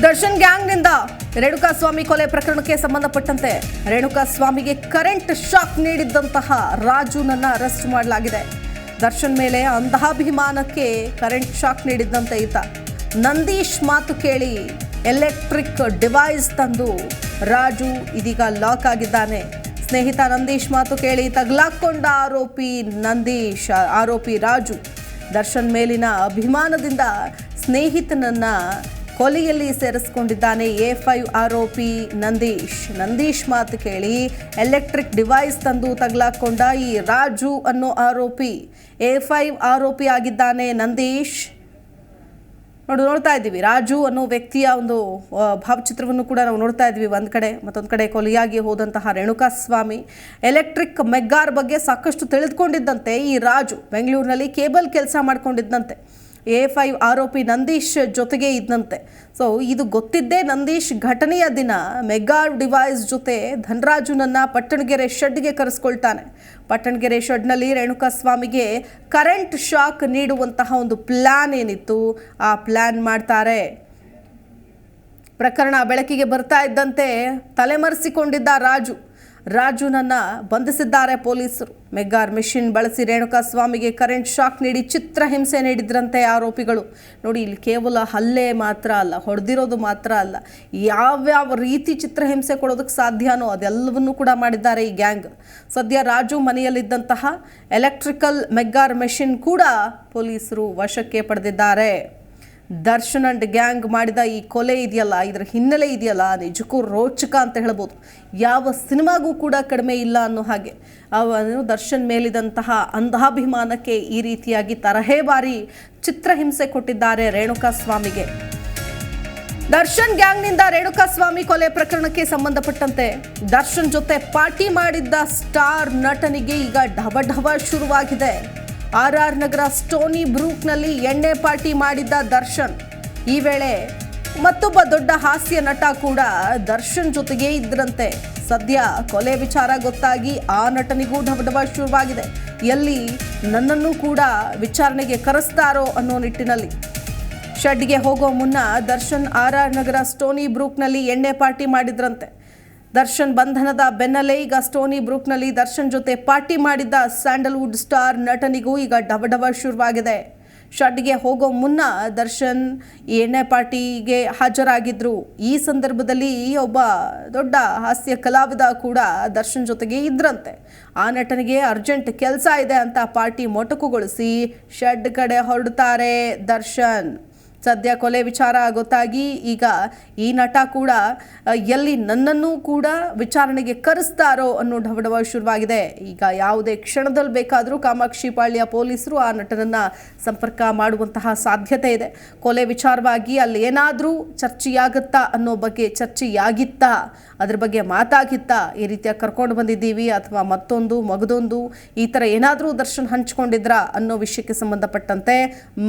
ದರ್ಶನ್ ಗ್ಯಾಂಗ್ನಿಂದ ರೇಣುಕಾಸ್ವಾಮಿ ಕೊಲೆ ಪ್ರಕರಣಕ್ಕೆ ಸಂಬಂಧಪಟ್ಟಂತೆ ರೇಣುಕಾಸ್ವಾಮಿಗೆ ಕರೆಂಟ್ ಶಾಕ್ ನೀಡಿದ್ದಂತಹ ರಾಜುನನ್ನ ಅರೆಸ್ಟ್ ಮಾಡಲಾಗಿದೆ. ದರ್ಶನ್ ಮೇಲೆ ಅಂಧಾಭಿಮಾನಕ್ಕೆ ಕರೆಂಟ್ ಶಾಕ್ ನೀಡಿದ್ದಂತೆ ಈತ ನಂದೀಶ್ ಮಾತು ಕೇಳಿ ಎಲೆಕ್ಟ್ರಿಕ್ ಡಿವೈಸ್ ತಂದು ರಾಜು ಇದೀಗ ಲಾಕ್ ಆಗಿದ್ದಾನೆ. ಸ್ನೇಹಿತ ನಂದೀಶ್ ಮಾತು ಕೇಳಿ ತಗಲಾಕೊಂಡ ಆರೋಪಿ ರಾಜು ದರ್ಶನ್ ಮೇಲಿನ ಅಭಿಮಾನದಿಂದ ಸ್ನೇಹಿತನನ್ನ ಕೊಲೆಯಲ್ಲಿ ಸೇರಿಸಿಕೊಂಡಿದ್ದಾನೆ. A5 ಆರೋಪಿ ನಂದೀಶ್ ಮಾತು ಕೇಳಿ ಎಲೆಕ್ಟ್ರಿಕ್ ಡಿವೈಸ್ ತಂದು ತಗಲಾಕೊಂಡ ಈ ರಾಜು ಅನ್ನೋ ಆರೋಪಿ A5 ಆರೋಪಿ ಆಗಿದ್ದಾನೆ ನಂದೀಶ್. ನೋಡ್ತಾ ಇದ್ದೀವಿ ರಾಜು ಅನ್ನೋ ವ್ಯಕ್ತಿಯ ಒಂದು ಭಾವಚಿತ್ರವನ್ನು ಕೂಡ ನಾವು ನೋಡ್ತಾ ಇದ್ವಿ. ಒಂದು ಕಡೆ ಮತ್ತೊಂದು ಕಡೆ ಕೊಲೆಯಾಗಿ ಹೋದಂತಹ ರೇಣುಕಾಸ್ವಾಮಿ ಎಲೆಕ್ಟ್ರಿಕ್ ಮೆಗ್ಗಾರ್ ಬಗ್ಗೆ ಸಾಕಷ್ಟು ತಿಳಿದುಕೊಂಡಿದ್ದಂತೆ ಈ ರಾಜು ಬೆಂಗಳೂರಿನಲ್ಲಿ ಕೇಬಲ್ ಕೆಲಸ ಮಾಡ್ಕೊಂಡಿದ್ದಂತೆ. A5 ಆರೋಪಿ ನಂದೀಶ್ ಜೊತೆಗೆ ಇದ್ದಂತೆ. ಸೊ ಇದು ಗೊತ್ತಿದ್ದೇ ನಂದೀಶ್ ಘಟನೆಯ ದಿನ ಮೆಗ್ಗಾರ್ ಡಿವೈಸ್ ಜೊತೆ ಧನರಾಜುನನ್ನ ಪಟ್ಟಣಗೆರೆ ಶೆಡ್ಗೆ ಕರೆಸ್ಕೊಳ್ತಾನೆ. ಪಟ್ಟಣಗೆರೆ ಶೆಡ್ನಲ್ಲಿ ರೇಣುಕಾಸ್ವಾಮಿಗೆ ಕರೆಂಟ್ ಶಾಕ್ ನೀಡುವಂತಹ ಒಂದು ಪ್ಲಾನ್ ಏನಿತ್ತು ಆ ಪ್ಲಾನ್ ಮಾಡ್ತಾರೆ. ಪ್ರಕರಣ ಬೆಳಕಿಗೆ ಬರ್ತಾ ಇದ್ದಂತೆ ತಲೆಮರೆಸಿಕೊಂಡಿದ್ದ ರಾಜುನನ್ನ ಬಂಧಿಸಿದ್ದಾರೆ ಪೊಲೀಸರು. ಮೆಗ್ಗಾರ್ ಮೆಷಿನ್ ಬಳಸಿ ರೇಣುಕಾಸ್ವಾಮಿಗೆ ಕರೆಂಟ್ ಶಾಕ್ ನೀಡಿ ಚಿತ್ರಹಿಂಸೆ ನೀಡಿದ್ರಂತೆ ಆರೋಪಿಗಳು. ನೋಡಿ, ಇಲ್ಲಿ ಕೇವಲ ಹಲ್ಲೆ ಮಾತ್ರ ಅಲ್ಲ, ಹೊಡೆದಿರೋದು ಮಾತ್ರ ಅಲ್ಲ, ಯಾವ್ಯಾವ ರೀತಿ ಚಿತ್ರಹಿಂಸೆ ಕೊಡೋದಕ್ಕೆ ಸಾಧ್ಯನೋ ಅದೆಲ್ಲವನ್ನೂ ಕೂಡ ಮಾಡಿದ್ದಾರೆ ಈ ಗ್ಯಾಂಗ್. ಸದ್ಯ ರಾಜು ಮನೆಯಲ್ಲಿದ್ದಂತಹ ಎಲೆಕ್ಟ್ರಿಕಲ್ ಮೆಗ್ಗಾರ್ ಮೆಷಿನ್ ಕೂಡ ಪೊಲೀಸರು ವಶಕ್ಕೆ ಪಡೆದಿದ್ದಾರೆ. ದರ್ಶನ್ ಅಂಡ್ ಗ್ಯಾಂಗ್ ಮಾಡಿದ ಈ ಕೊಲೆ ಇದೆಯಲ್ಲ, ಇದರ ಹಿನ್ನೆಲೆ ಇದೆಯಲ್ಲ, ನಿಜಕ್ಕೂ ರೋಚಕ ಅಂತ ಹೇಳ್ಬೋದು. ಯಾವ ಸಿನಿಮಾಗೂ ಕೂಡ ಕಡಿಮೆ ಇಲ್ಲ ಅನ್ನೋ ಹಾಗೆ ಅವನು ದರ್ಶನ್ ಮೇಲಿದಂತಹ ಅಂಧಾಭಿಮಾನಕ್ಕೆ ಈ ರೀತಿಯಾಗಿ ತರಹೇವಾರಿ ಚಿತ್ರಹಿಂಸೆ ಕೊಟ್ಟಿದ್ದಾರೆ ರೇಣುಕಾಸ್ವಾಮಿಗೆ. ದರ್ಶನ್ ಗ್ಯಾಂಗ್ನಿಂದ ರೇಣುಕಾಸ್ವಾಮಿ ಕೊಲೆ ಪ್ರಕರಣಕ್ಕೆ ಸಂಬಂಧಪಟ್ಟಂತೆ ದರ್ಶನ್ ಜೊತೆ ಪಾರ್ಟಿ ಮಾಡಿದ್ದ ಸ್ಟಾರ್ ನಟನಿಗೆ ಈಗ ಢವಢವ ಶುರುವಾಗಿದೆ. RR ನಗರ ಸ್ಟೋನಿ ಬ್ರೂಕ್ನಲ್ಲಿ ಎಣ್ಣೆ ಪಾರ್ಟಿ ಮಾಡಿದ್ದ ದರ್ಶನ್. ಈ ವೇಳೆ ಮತ್ತೊಬ್ಬ ದೊಡ್ಡ ಹಾಸ್ಯ ನಟ ಕೂಡ ದರ್ಶನ್ ಜೊತೆಗೆ ಇದ್ರಂತೆ. ಸದ್ಯ ಕೊಲೆ ವಿಚಾರ ಗೊತ್ತಾಗಿ ಆ ನಟನಿಗೂ ಢವಢವ ಶುರುವಾಗಿದೆ. ಎಲ್ಲಿ ನನ್ನನ್ನು ಕೂಡ ವಿಚಾರಣೆಗೆ ಕರೆಸ್ತಾರೋ ಅನ್ನೋ ನಿಟ್ಟಿನಲ್ಲಿ ಶೆಡ್ಗೆ ಹೋಗೋ ಮುನ್ನ ದರ್ಶನ್ RR ನಗರ ಸ್ಟೋನಿ ಬ್ರೂಕ್ನಲ್ಲಿ ಎಣ್ಣೆ ಪಾರ್ಟಿ ಮಾಡಿದ್ರಂತೆ. ದರ್ಶನ್ ಬಂಧನದ ಬೆನ್ನಲ್ಲೇ ಈಗ ಸ್ಟೋನಿ ಬ್ರೂಕ್ನಲ್ಲಿ ದರ್ಶನ್ ಜೊತೆ ಪಾರ್ಟಿ ಮಾಡಿದ್ದ ಸ್ಯಾಂಡಲ್ವುಡ್ ಸ್ಟಾರ್ ನಟನಿಗೂ ಈಗ ಢವಢವ ಶುರುವಾಗಿದೆ. ಶೆಡ್ಗೆ ಹೋಗೋ ಮುನ್ನ ದರ್ಶನ್ ಎಣ್ಣೆ ಪಾರ್ಟಿಗೆ ಹಾಜರಾಗಿದ್ರು. ಈ ಸಂದರ್ಭದಲ್ಲಿ ಒಬ್ಬ ದೊಡ್ಡ ಹಾಸ್ಯ ಕಲಾವಿದ ಕೂಡ ದರ್ಶನ್ ಜೊತೆಗೆ ಇದ್ರಂತೆ. ಆ ನಟನಿಗೆ ಅರ್ಜೆಂಟ್ ಕೆಲಸ ಇದೆ ಅಂತ ಪಾರ್ಟಿ ಮೊಟಕುಗೊಳಿಸಿ ಶೆಡ್ ಕಡೆ ಹೊರಡ್ತಾರೆ ದರ್ಶನ್. ಸದ್ಯ ಕೊಲೆ ವಿಚಾರ ಗೊತ್ತಾಗಿ ಈಗ ಈ ನಟ ಕೂಡ ಎಲ್ಲಿ ನನ್ನನ್ನು ಕೂಡ ವಿಚಾರಣೆಗೆ ಕರೆಸ್ತಾರೋ ಅನ್ನೋ ಢವಢವ ಶುರುವಾಗಿದೆ. ಈಗ ಯಾವುದೇ ಕ್ಷಣದಲ್ಲಿ ಬೇಕಾದರೂ ಕಾಮಾಕ್ಷಿಪಾಳ್ಯ ಪೊಲೀಸರು ಆ ನಟನನ್ನ ಸಂಪರ್ಕ ಮಾಡುವಂತಹ ಸಾಧ್ಯತೆ ಇದೆ. ಕೊಲೆ ವಿಚಾರವಾಗಿ ಅಲ್ಲಿ ಏನಾದರೂ ಚರ್ಚೆಯಾಗುತ್ತಾ ಅನ್ನೋ ಬಗ್ಗೆ ಚರ್ಚೆಯಾಗಿತ್ತಾ, ಅದ್ರ ಬಗ್ಗೆ ಮಾತಾಗಿತ್ತಾ, ಈ ರೀತಿಯಾಗಿ ಕರ್ಕೊಂಡು ಬಂದಿದ್ದೀವಿ ಅಥವಾ ಮಗದೊಂದು ಈ ಥರ ಏನಾದರೂ ದರ್ಶನ್ ಹಂಚ್ಕೊಂಡಿದ್ರ ಅನ್ನೋ ವಿಷಯಕ್ಕೆ ಸಂಬಂಧಪಟ್ಟಂತೆ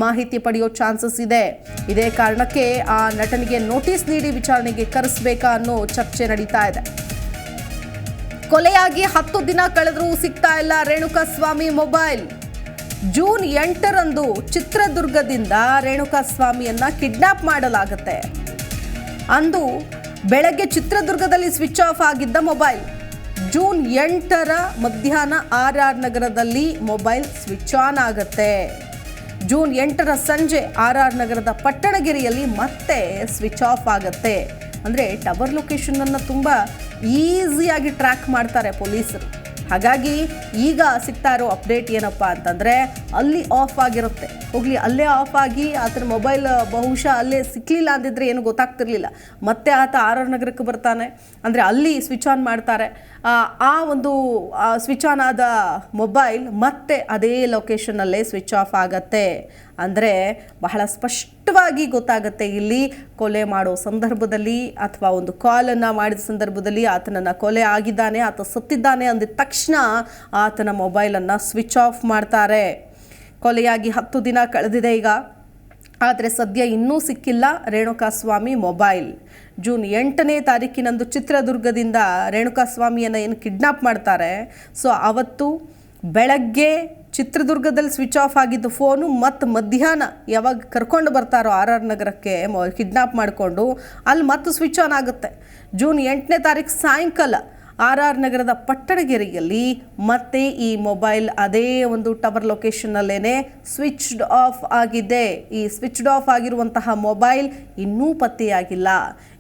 ಮಾಹಿತಿ ಪಡೆಯೋ ಚಾನ್ಸಸ್ ಇದೆ. ಇದೇ ಕಾರಣಕ್ಕೆ ಆ ನಟನಿಗೆ ನೋಟಿಸ್ ನೀಡಿ ವಿಚಾರಣೆಗೆ ಕರೆಸಬೇಕಾ ಅನ್ನೋ ಚರ್ಚೆ ನಡೀತಾ ಇದೆ. ಕೊಲೆಯಾಗಿ 10 ದಿನ ಕಳೆದರೂ ಸಿಗ್ತಾ ಇಲ್ಲ ರೇಣುಕಾಸ್ವಾಮಿ ಮೊಬೈಲ್. ಜೂನ್ 8ರಂದು ಚಿತ್ರದುರ್ಗದಿಂದ ರೇಣುಕಾಸ್ವಾಮಿಯನ್ನ ಕಿಡ್ನಾಪ್ ಮಾಡಲಾಗುತ್ತೆ. ಅಂದು ಬೆಳಗ್ಗೆ ಚಿತ್ರದುರ್ಗದಲ್ಲಿ ಸ್ವಿಚ್ ಆಫ್ ಆಗಿದ್ದ ಮೊಬೈಲ್ ಜೂನ್ 8ರ ಮಧ್ಯಾಹ್ನ RR ನಗರದಲ್ಲಿ ಮೊಬೈಲ್ ಸ್ವಿಚ್ ಆನ್ ಆಗುತ್ತೆ. ಜೂನ್ 8ರ ಸಂಜೆ RR ನಗರದ ಪಟ್ಟಣಗೆರೆಯಲ್ಲಿ ಮತ್ತೆ ಸ್ವಿಚ್ ಆಫ್ ಆಗುತ್ತೆ. ಅಂದರೆ ಟವರ್ ಲೊಕೇಶನನ್ನು ತುಂಬ ಈಸಿಯಾಗಿ ಟ್ರ್ಯಾಕ್ ಮಾಡ್ತಾರೆ ಪೊಲೀಸರು. ಹಾಗಾಗಿ ಈಗ ಸಿಗ್ತಾ ಇರೋ ಅಪ್ಡೇಟ್ ಏನಪ್ಪ ಅಂತಂದರೆ ಅಲ್ಲಿ ಆಫ್ ಆಗಿರುತ್ತೆ. ಹೋಗಲಿ, ಅಲ್ಲೇ ಆಫ್ ಆಗಿ ಆತನ ಮೊಬೈಲ್ ಬಹುಶಃ ಅಲ್ಲೇ ಸಿಕ್ಕಲಿಲ್ಲ ಅಂದಿದ್ರೆ ಏನು ಗೊತ್ತಾಗ್ತಿರ್ಲಿಲ್ಲ. ಮತ್ತೆ ಆತ RR ನಗರಕ್ಕೆ ಬರ್ತಾನೆ, ಅಂದರೆ ಅಲ್ಲಿ ಸ್ವಿಚ್ ಆನ್ ಮಾಡ್ತಾರೆ. ಆ ಒಂದು ಸ್ವಿಚ್ ಆನ್ ಆದ ಮೊಬೈಲ್ ಮತ್ತೆ ಅದೇ ಲೊಕೇಶನ್ನಲ್ಲೇ ಸ್ವಿಚ್ ಆಫ್ ಆಗತ್ತೆ. ಅಂದರೆ ಬಹಳ ಸ್ಪಷ್ಟವಾಗಿ ಗೊತ್ತಾಗುತ್ತೆ ಇಲ್ಲಿ ಕೊಲೆ ಮಾಡೋ ಸಂದರ್ಭದಲ್ಲಿ ಅಥವಾ ಒಂದು ಕಾಲನ್ನು ಮಾಡಿದ ಸಂದರ್ಭದಲ್ಲಿ ಆತನನ್ನು ಕೊಲೆ ಆಗಿದ್ದಾನೆ, ಆತ ಸತ್ತಿದ್ದಾನೆ ಅಂದಿದ ತಕ್ಷಣ ಆತನ ಮೊಬೈಲನ್ನು ಸ್ವಿಚ್ ಆಫ್ ಮಾಡ್ತಾರೆ. ಕೊಲೆಯಾಗಿ 10 ದಿನ ಕಳೆದಿದೆ ಈಗ, ಆದರೆ ಸದ್ಯ ಇನ್ನೂ ಸಿಕ್ಕಿಲ್ಲ ರೇಣುಕಾಸ್ವಾಮಿ ಮೊಬೈಲ್. ಜೂನ್ 8ನೇ ತಾರೀಕಿನಂದು ಚಿತ್ರದುರ್ಗದಿಂದ ರೇಣುಕಾಸ್ವಾಮಿಯನ್ನು ಏನು ಕಿಡ್ನಾಪ್ ಮಾಡ್ತಾರೆ, ಸೊ ಅವತ್ತು ಬೆಳಗ್ಗೆ ಚಿತ್ರದುರ್ಗದಲ್ಲಿ ಸ್ವಿಚ್ ಆಫ್ ಆಗಿದ್ದು ಫೋನು ಮತ್ತು ಮಧ್ಯಾಹ್ನ ಯಾವಾಗ ಕರ್ಕೊಂಡು ಬರ್ತಾರೋ RR ನಗರಕ್ಕೆ ಕಿಡ್ನಾಪ್ ಮಾಡಿಕೊಂಡು ಅಲ್ಲಿ ಮತ್ತೆ ಸ್ವಿಚ್ ಆನ್ ಆಗುತ್ತೆ. ಜೂನ್ 8ನೇ ತಾರೀಕು ಸಾಯಂಕಾಲ RR ನಗರದ ಪಟ್ಟಣಗೆರೆಯಲ್ಲಿ ಮತ್ತೆ ಈ ಮೊಬೈಲ್ ಅದೇ ಒಂದು ಟವರ್ ಲೊಕೇಶನ್ನಲ್ಲೇನೆ ಸ್ವಿಚ್ಡ್ ಆಫ್ ಆಗಿದೆ. ಈ ಸ್ವಿಚ್ಡ್ ಆಫ್ ಆಗಿರುವಂತಹ ಮೊಬೈಲ್ ಇನ್ನೂ ಪತ್ತೆಯಾಗಿಲ್ಲ.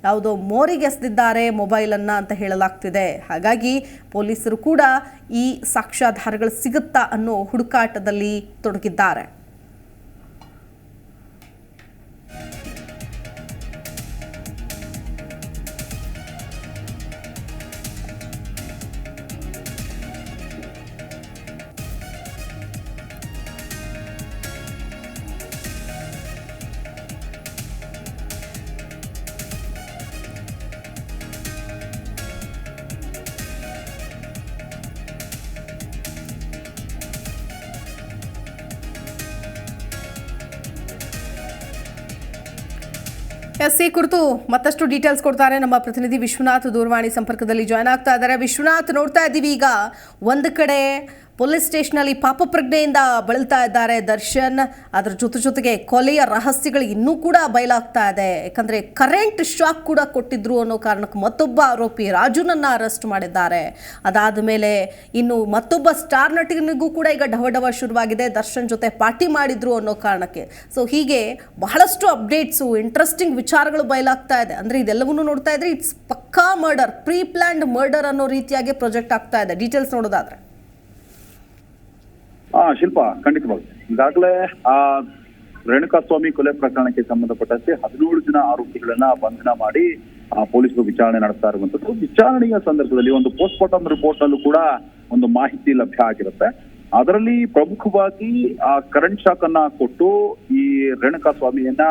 ಯಾವುದೋ ಮೋರಿಗೆಸೆದಿದ್ದಾರೆ ಮೊಬೈಲನ್ನು ಅಂತ ಹೇಳಲಾಗ್ತಿದೆ. ಹಾಗಾಗಿ ಪೊಲೀಸರು ಕೂಡ ಈ ಸಾಕ್ಷ್ಯಾಧಾರಗಳು ಸಿಗುತ್ತಾ ಅನ್ನೋ ಹುಡುಕಾಟದಲ್ಲಿ ತೊಡಗಿದ್ದಾರೆ. ಈ ಕುರಿತು ಮತ್ತಷ್ಟು ಡೀಟೇಲ್ಸ್ ಕೊಡ್ತಾರೆ ನಮ್ಮ ಪ್ರತಿನಿಧಿ ವಿಶ್ವನಾಥ್. ದೂರವಾಣಿ ಸಂಪರ್ಕದಲ್ಲಿ ಜಾಯ್ನ್ ಆಗ್ತಾ ಇದ್ದಾರೆ. ವಿಶ್ವನಾಥ್, ನೋಡ್ತಾ ಇದ್ದೀವಿ ಈಗ ಒಂದು ಕಡೆ ಪೊಲೀಸ್ ಸ್ಟೇಷನಲ್ಲಿ ಪಾಪ ಪ್ರಜ್ಞೆಯಿಂದ ಬಳಲ್ತಾ ಇದ್ದಾರೆ ದರ್ಶನ್. ಅದರ ಜೊತೆಗೆ ಕೊಲೆಯ ರಹಸ್ಯಗಳು ಇನ್ನೂ ಕೂಡ ಬಯಲಾಗ್ತಾ ಇದೆ. ಯಾಕಂದರೆ ಕರೆಂಟ್ ಶಾಕ್ ಕೂಡ ಕೊಟ್ಟಿದ್ರು ಅನ್ನೋ ಕಾರಣಕ್ಕೆ ಮತ್ತೊಬ್ಬ ಆರೋಪಿ ರಾಜುನನ್ನು ಅರೆಸ್ಟ್ ಮಾಡಿದ್ದಾರೆ. ಅದಾದ ಮೇಲೆ ಇನ್ನು ಮತ್ತೊಬ್ಬ ಸ್ಟಾರ್ ನಟಿನಿಗೂ ಕೂಡ ಈಗ ಢವಢವ ಶುರುವಾಗಿದೆ, ದರ್ಶನ್ ಜೊತೆ ಪಾರ್ಟಿ ಮಾಡಿದ್ರು ಅನ್ನೋ ಕಾರಣಕ್ಕೆ. ಸೊ ಹೀಗೆ ಬಹಳಷ್ಟು ಅಪ್ಡೇಟ್ಸು, ಇಂಟ್ರೆಸ್ಟಿಂಗ್ ವಿಚಾರಗಳು ಬಯಲಾಗ್ತಾ ಇದೆ. ಅಂದರೆ ಇದೆಲ್ಲವನ್ನೂ ನೋಡ್ತಾ ಇದ್ರೆ ಇಟ್ಸ್ ಪಕ್ಕಾ ಮರ್ಡರ್, ಪ್ರೀ ಪ್ಲ್ಯಾನ್ಡ್ ಮರ್ಡರ್ ಅನ್ನೋ ರೀತಿಯಾಗಿ ಪ್ರೊಜೆಕ್ಟ್ ಆಗ್ತಾ ಇದೆ. ಡೀಟೇಲ್ಸ್ ನೋಡೋದಾದ್ರೆ ಶಿಲ್ಪ, ಖಂಡಿತವಾಗಿ ಈಗಾಗಲೇ ರೇಣುಕಾಸ್ವಾಮಿ ಕೊಲೆ ಪ್ರಕರಣಕ್ಕೆ ಸಂಬಂಧಪಟ್ಟಂತೆ 17 ಜನ ಆರೋಪಿಗಳನ್ನ ಬಂಧನ ಮಾಡಿ ಪೊಲೀಸರು ವಿಚಾರಣೆ ನಡೆಸ್ತಾ ಇರುವಂತದ್ದು. ವಿಚಾರಣೆಯ ಸಂದರ್ಭದಲ್ಲಿ ಒಂದು ಪೋಸ್ಟ್ ಮಾರ್ಟಮ್ ರಿಪೋರ್ಟ್ ನಲ್ಲೂ ಕೂಡ ಒಂದು ಮಾಹಿತಿ ಲಭ್ಯ ಆಗಿರುತ್ತೆ. ಅದರಲ್ಲಿ ಪ್ರಮುಖವಾಗಿ ಕರೆಂಟ್ ಶಾಕ್ ಅನ್ನ ಕೊಟ್ಟು ಈ ರೇಣುಕಾಸ್ವಾಮಿಯನ್ನ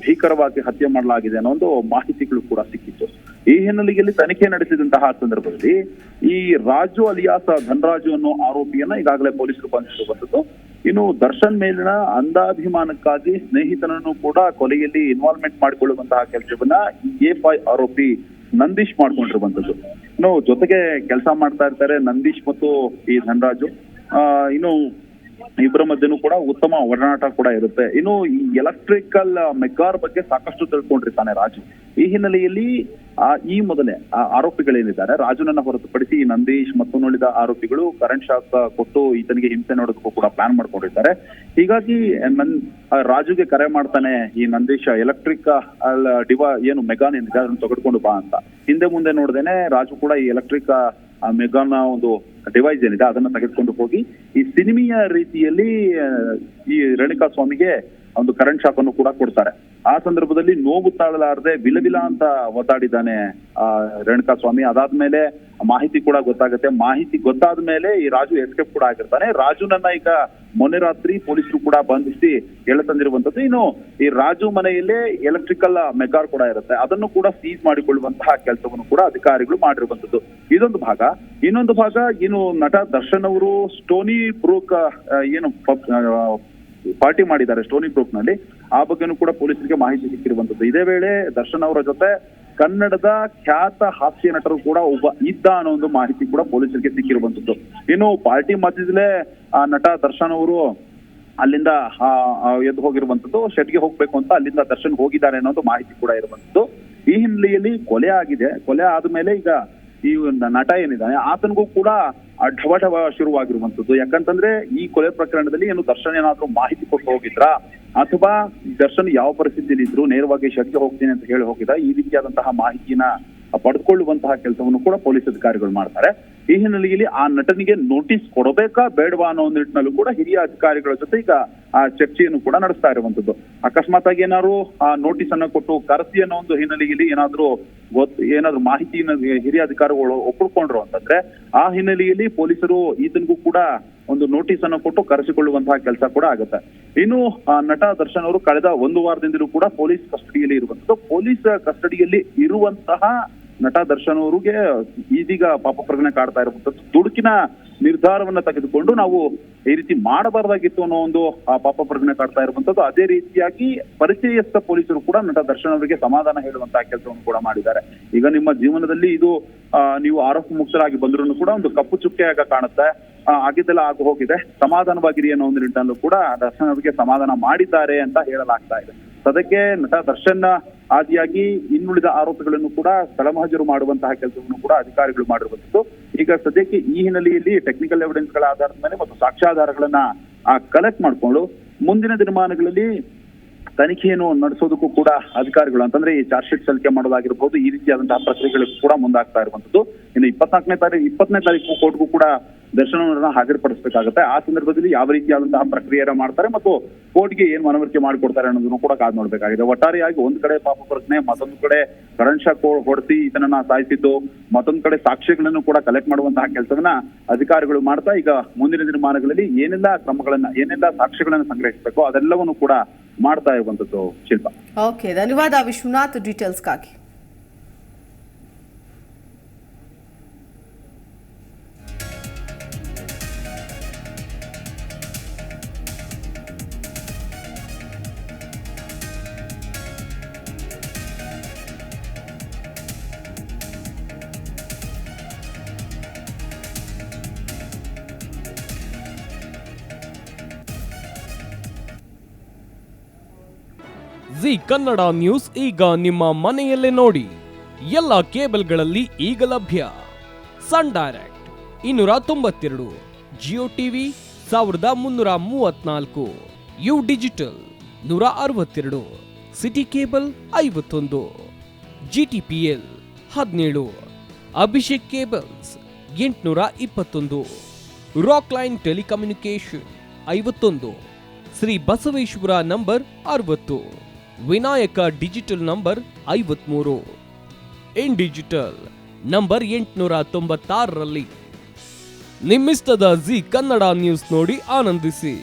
ಭೀಕರವಾಗಿ ಹತ್ಯೆ ಮಾಡಲಾಗಿದೆ ಅನ್ನೋ ಒಂದು ಮಾಹಿತಿಗಳು ಕೂಡ ಸಿಕ್ಕಿತ್ತು. ಈ ಹಿನ್ನೆಲೆಯಲ್ಲಿ ತನಿಖೆ ನಡೆಸಿದಂತಹ ಸಂದರ್ಭದಲ್ಲಿ ಈ ರಾಜು ಅಲಿಯಾಸ್ ಧನರಾಜು ಅನ್ನೋ ಆರೋಪಿಯನ್ನ ಈಗಾಗಲೇ ಪೊಲೀಸರು ಬಂಧಿಸಿರುವಂತದ್ದು. ಇನ್ನು ದರ್ಶನ್ ಮೇಲಿನ ಅಂಧಾಭಿಮಾನಕ್ಕಾಗಿ ಸ್ನೇಹಿತನನ್ನು ಕೂಡ ಕೊಲೆಯಲ್ಲಿ ಇನ್ವಾಲ್ವ್ಮೆಂಟ್ ಮಾಡಿಕೊಳ್ಳುವಂತಹ ಕೆಲಸವನ್ನ A5 ಆರೋಪಿ ನಂದೀಶ್ ಮಾಡ್ಕೊಂಡಿರುವಂತದ್ದು. ಇನ್ನು ಜೊತೆಗೆ ಕೆಲಸ ಮಾಡ್ತಾ ಇರ್ತಾರೆ ನಂದೀಶ್ ಮತ್ತು ಈ ಧನರಾಜು. ಇನ್ನು ಇಬ್ಬರ ಮಧ್ಯನೂ ಕೂಡ ಉತ್ತಮ ಒಡನಾಟ ಕೂಡ ಇರುತ್ತೆ. ಇನ್ನು ಈ ಎಲೆಕ್ಟ್ರಿಕಲ್ ಮೆಗಾರ್ ಬಗ್ಗೆ ಸಾಕಷ್ಟು ತಿಳ್ಕೊಂಡಿರ್ತಾನೆ ರಾಜು. ಈ ಹಿನ್ನೆಲೆಯಲ್ಲಿ ಈ ಮೊದಲೇ ಆರೋಪಿಗಳೇನಿದ್ದಾರೆ ರಾಜುನನ್ನ ಹೊರತುಪಡಿಸಿ ನಂದೀಶ್ ಮತ್ತು ಉಳಿದ ಆರೋಪಿಗಳು ಕರೆಂಟ್ ಶಾಕ್ ಕೊಟ್ಟು ಈತನಿಗೆ ಹಿಂಸೆ ನೋಡೋದಕ್ಕೂ ಕೂಡ ಪ್ಲಾನ್ ಮಾಡ್ಕೊಂಡಿರ್ತಾರೆ. ಹೀಗಾಗಿ ರಾಜುಗೆ ಕರೆ ಮಾಡ್ತಾನೆ ಈ ನಂದೀಶ್, ಎಲೆಕ್ಟ್ರಿಕ್ ಏನು ಮೆಗಾನ್ ಏನಿದೆ ಅದನ್ನು ತೆಗೆದುಕೊಂಡು ಬಾ ಅಂತ. ಹಿಂದೆ ಮುಂದೆ ನೋಡ್ದೇನೆ ರಾಜು ಕೂಡ ಈ ಎಲೆಕ್ಟ್ರಿಕ್ ಮೆಗಾನ ಒಂದು ಡಿವೈಸ್ ಏನಿದೆ ಅದನ್ನ ತೆಗೆದುಕೊಂಡು ಹೋಗಿ ಈ ಸಿನಿಮೆಯ ರೀತಿಯಲ್ಲಿ ಈ ರೇಣುಕಾಸ್ವಾಮಿಗೆ ಒಂದು ಕರೆಂಟ್ ಶಾಕ್ ಅನ್ನು ಕೂಡ ಕೊಡ್ತಾರೆ. ಆ ಸಂದರ್ಭದಲ್ಲಿ ನೋವು ತಾಳಲಾರದೆ ವಿಲವಿಲ ಅಂತ ಒತ್ತಾಡಿದ್ದಾನೆ ರೇಣುಕಾಸ್ವಾಮಿ. ಅದಾದ್ಮೇಲೆ ಮಾಹಿತಿ ಕೂಡ ಗೊತ್ತಾಗುತ್ತೆ. ಮಾಹಿತಿ ಗೊತ್ತಾದ ಮೇಲೆ ಈ ರಾಜು ಎಸ್ಕೇಪ್ ಕೂಡ ಆಗಿರ್ತಾನೆ. ರಾಜುನನ್ನ ಈಗ ಮೊನ್ನೆ ರಾತ್ರಿ ಪೊಲೀಸರು ಕೂಡ ಬಂಧಿಸಿ ತಂದಿರುವಂತದ್ದು. ಇನ್ನು ಈ ರಾಜು ಮನೆಯಲ್ಲೇ ಎಲೆಕ್ಟ್ರಿಕಲ್ ಮೆಗಾರ್ ಕೂಡ ಇರುತ್ತೆ, ಅದನ್ನು ಕೂಡ ಸೀಸ್ ಮಾಡಿಕೊಳ್ಳುವಂತಹ ಕೆಲಸವನ್ನು ಕೂಡ ಅಧಿಕಾರಿಗಳು ಮಾಡಿರುವಂತದ್ದು. ಇದೊಂದು ಭಾಗ. ಇನ್ನೊಂದು ಭಾಗ ಇನ್ನು ನಟ ದರ್ಶನ್ ಅವರು ಸ್ಟೋನಿ ಬ್ರೂಕ್ ಏನು ಪಾರ್ಟಿ ಮಾಡಿದ್ದಾರೆ ಸ್ಟೋನಿ ಬ್ರೂಕ್ ನಲ್ಲಿ, ಆ ಬಗ್ಗೆನೂ ಕೂಡ ಪೊಲೀಸರಿಗೆ ಮಾಹಿತಿ ಸಿಕ್ಕಿರುವಂತದ್ದು. ಇದೇ ವೇಳೆ ದರ್ಶನ್ ಅವರ ಜೊತೆ ಕನ್ನಡದ ಖ್ಯಾತ ಹಾಸ್ಯ ನಟರು ಕೂಡ ಒಬ್ಬ ಇದ್ದ ಅನ್ನೋ ಒಂದು ಮಾಹಿತಿ ಕೂಡ ಪೊಲೀಸರಿಗೆ ಸಿಕ್ಕಿರುವಂತದ್ದು. ಇನ್ನು ಪಾರ್ಟಿ ಮಧ್ಯದಲ್ಲೇ ಆ ನಟ ದರ್ಶನ್ ಅವರು ಅಲ್ಲಿಂದ ಎದ್ದು ಹೋಗಿರುವಂತದ್ದು. ಶೆಡ್ಗೆ ಹೋಗ್ಬೇಕು ಅಂತ ಅಲ್ಲಿಂದ ದರ್ಶನ್ ಹೋಗಿದ್ದಾರೆ ಅನ್ನೋದು ಮಾಹಿತಿ ಕೂಡ ಇರುವಂತದ್ದು. ಈ ಹಿನ್ನೆಲೆಯಲ್ಲಿ ಕೊಲೆ ಆಗಿದೆ. ಕೊಲೆ ಆದ್ಮೇಲೆ ಈಗ ಈ ನಟ ಏನಿದ್ದಾನೆ ಆತನಿಗೂ ಕೂಡ ಢವಢವ ಶುರುವಾಗಿರುವಂತದ್ದು. ಯಾಕಂತಂದ್ರೆ ಈ ಕೊಲೆ ಪ್ರಕರಣದಲ್ಲಿ ಏನು ದರ್ಶನ್ ಏನಾದ್ರೂ ಮಾಹಿತಿ ಕೊಟ್ಟು ಹೋಗಿದ್ರಾ ಅಥವಾ ದರ್ಶನ್ ಯಾವ ಪರಿಸ್ಥಿತಿಯಲ್ಲಿ ಇದ್ರು, ನೇರವಾಗಿ ಶೆಡ್ಗೆ ಹೋಗ್ತೀನಿ ಅಂತ ಹೇಳಿ ಹೋಗಿದ್ದ, ಈ ರೀತಿಯಾದಂತಹ ಮಾಹಿತಿನ ಪಡೆದುಕೊಳ್ಳುವಂತಹ ಕೆಲಸವನ್ನು ಕೂಡ ಪೊಲೀಸ್ ಅಧಿಕಾರಿಗಳು ಮಾಡ್ತಾರೆ. ಈ ಹಿನ್ನೆಲೆಯಲ್ಲಿ ಆ ನಟನಿಗೆ ನೋಟಿಸ್ ಕೊಡಬೇಕಾ ಬೇಡವಾ ಅನ್ನೋ ಒಂದು ನಿಟ್ಟಿನಲ್ಲೂ ಕೂಡ ಹಿರಿಯ ಅಧಿಕಾರಿಗಳ ಜೊತೆ ಈಗ ಆ ಚರ್ಚೆಯನ್ನು ಕೂಡ ನಡೆಸ್ತಾ ಇರುವಂತದ್ದು. ಅಕಸ್ಮಾತ್ ಆಗಿ ಏನಾದ್ರು ಆ ನೋಟಿಸ್ ಅನ್ನ ಕೊಟ್ಟು ಕರೆಸಿ ಅನ್ನೋ ಒಂದು ಹಿನ್ನೆಲೆಯಲ್ಲಿ ಏನಾದ್ರೂ ಮಾಹಿತಿಯನ್ನು ಹಿರಿಯ ಅಧಿಕಾರಿಗಳು ಒಪ್ಪಿಕೊಂಡ್ರು ಅಂತಂದ್ರೆ ಆ ಹಿನ್ನೆಲೆಯಲ್ಲಿ ಪೊಲೀಸರು ಈತನಿಗೂ ಕೂಡ ಒಂದು ನೋಟಿಸ್ ಅನ್ನು ಕೊಟ್ಟು ಕರೆಸಿಕೊಳ್ಳುವಂತಹ ಕೆಲಸ ಕೂಡ ಆಗುತ್ತೆ. ಇನ್ನು ನಟ ದರ್ಶನ್ ಅವರು ಕಳೆದ 1 ವಾರದಿಂದಲೂ ಕೂಡ ಪೊಲೀಸ್ ಕಸ್ಟಡಿಯಲ್ಲಿ ಇರುವಂತದ್ದು. ಪೊಲೀಸ್ ಕಸ್ಟಡಿಯಲ್ಲಿ ಇರುವಂತಹ ನಟ ದರ್ಶನ್ ಅವರಿಗೆ ಇದೀಗ ಪಾಪ ಪ್ರಜ್ಞೆ ಕಾಡ್ತಾ ಇರುವಂತದ್ದು. ದುಡುಕಿನ ನಿರ್ಧಾರವನ್ನ ತೆಗೆದುಕೊಂಡು ನಾವು ಈ ರೀತಿ ಮಾಡಬಾರ್ದಾಗಿತ್ತು ಅನ್ನೋ ಒಂದು ಪಾಪ ಪ್ರಜ್ಞೆ ಕಾಡ್ತಾ ಇರುವಂತದ್ದು. ಅದೇ ರೀತಿಯಾಗಿ ಪರಿಚಯಸ್ಥ ಪೊಲೀಸರು ಕೂಡ ನಟ ದರ್ಶನ್ ಅವರಿಗೆ ಸಮಾಧಾನ ಹೇಳುವಂತಹ ಕೆಲಸವನ್ನು ಕೂಡ ಮಾಡಿದ್ದಾರೆ. ಈಗ ನಿಮ್ಮ ಜೀವನದಲ್ಲಿ ಇದು ನೀವು ಆರೋಪ ಮುಕ್ತರಾಗಿ ಬಂದ್ರು ಕೂಡ ಒಂದು ಕಪ್ಪು ಚುಕ್ಕೆಯಾಗ ಕಾಣುತ್ತೆ. ಆಗಿದ್ದೆಲ್ಲ ಆಗಿ ಹೋಗಿದೆ, ಸಮಾಧಾನವಾಗಿರಿ ಅನ್ನೋ ಒಂದು ನಿಟ್ಟಿನಲ್ಲೂ ಕೂಡ ದರ್ಶನ್ ಅವರಿಗೆ ಸಮಾಧಾನ ಮಾಡಿದ್ದಾರೆ ಅಂತ ಹೇಳಲಾಗ್ತಾ ಇದೆ. ಸದ್ಯಕ್ಕೆ ನಟ ದರ್ಶನ್ ಆದಿಯಾಗಿ ಇನ್ನುಳಿದ ಆರೋಪಿಗಳನ್ನು ಕೂಡ ಸ್ಥಳ ಮಹಜರು ಮಾಡುವಂತಹ ಕೆಲಸವನ್ನು ಕೂಡ ಅಧಿಕಾರಿಗಳು ಮಾಡಿರುವಂತದ್ದು. ಈಗ ಸದ್ಯಕ್ಕೆ ಈ ಹಿನ್ನೆಲೆಯಲ್ಲಿ ಟೆಕ್ನಿಕಲ್ ಎವಿಡೆನ್ಸ್ ಗಳ ಆಧಾರದ ಮೇಲೆ ಮತ್ತು ಸಾಕ್ಷ್ಯಾಧಾರಗಳನ್ನ ಕಲೆಕ್ಟ್ ಮಾಡಿಕೊಂಡು ಮುಂದಿನ ದಿನಮಾನಗಳಲ್ಲಿ ತನಿಖೆಯನ್ನು ನಡೆಸೋದಕ್ಕೂ ಕೂಡ ಅಧಿಕಾರಿಗಳು ಅಂತಂದ್ರೆ ಈ ಚಾರ್ಜ್ ಶೀಟ್ ಸಲ್ಲಿಕೆ ಮಾಡೋದಾಗಿರ್ಬೋದು, ಈ ರೀತಿಯಾದಂತಹ ಪ್ರಕ್ರಿಯೆಗಳಿಗೂ ಕೂಡ ಮುಂದಾಗ್ತಾ ಇರುವಂತದ್ದು. ಇನ್ನು 20ನೇ ತಾರೀಕು ಕೋರ್ಟ್ಗೂ ಕೂಡ ದರ್ಶನ್ ಅವರನ್ನ ಹಾಜರುಪಡಿಸಬೇಕಾಗುತ್ತೆ. ಆ ಸಂದರ್ಭದಲ್ಲಿ ಯಾವ ರೀತಿಯಾದಂತಹ ಪ್ರಕ್ರಿಯೆಯನ್ನು ಮಾಡ್ತಾರೆ ಮತ್ತು ಕೋರ್ಟ್ಗೆ ಏನ್ ಮನವರಿಕೆ ಮಾಡಿಕೊಡ್ತಾರೆ ಅನ್ನೋದನ್ನು ಕೂಡ ಕಾದು ನೋಡ್ಬೇಕಾಗಿದೆ. ಒಟ್ಟಾರೆಯಾಗಿ ಒಂದ್ ಕಡೆ ಪಾಪ ಪ್ರಶ್ನೆ, ಮತ್ತೊಂದು ಕಡೆ ಕರೆಂಟ್ ಶಾಕ್ ಹೊಡೆಸಿ ಈತನನ್ನ ಸಾಯಿಸಿದ್ದು, ಮತ್ತೊಂದು ಕಡೆ ಸಾಕ್ಷ್ಯಗಳನ್ನು ಕೂಡ ಕಲೆಕ್ಟ್ ಮಾಡುವಂತಹ ಕೆಲಸವನ್ನ ಅಧಿಕಾರಿಗಳು ಮಾಡ್ತಾ ಈಗ ಮುಂದಿನ ದಿನಮಾನಗಳಲ್ಲಿ ಏನೆಲ್ಲ ಸಾಕ್ಷ್ಯಗಳನ್ನ ಸಂಗ್ರಹಿಸಬೇಕು ಅದೆಲ್ಲವನ್ನು ಕೂಡ ಮಾಡ್ತಾ ಇರುವಂತದ್ದು. ಶಿಲ್ಪ. ಓಕೆ, ಧನ್ಯವಾದ ವಿಶ್ವನಾಥ್ ಡೀಟೇಲ್ಸ್ಗಾಗಿ. ಜಿ ಕನ್ನಡ ನ್ಯೂಸ್ ಈಗ ನಿಮ್ಮ ಮನೆಯಲ್ಲೇ ನೋಡಿ. ಎಲ್ಲ ಕೇಬಲ್ಗಳಲ್ಲಿ ಈಗ ಲಭ್ಯ. Sun Direct 292, Jio TV 1334, U Digital 162, City Cable 51, GTPL 17, Abhishek cables 821, rock line telecommunication 51, Shri Basaveshwara number 60, Vinayaka digital number 53, in digital number 896ರಲ್ಲಿ. ನಿಮ್ಮಿಸ್ತದ ಜಿ ಕನ್ನಡ ನ್ಯೂಸ್ ನೋಡಿ ಆನಂದಿಸಿ.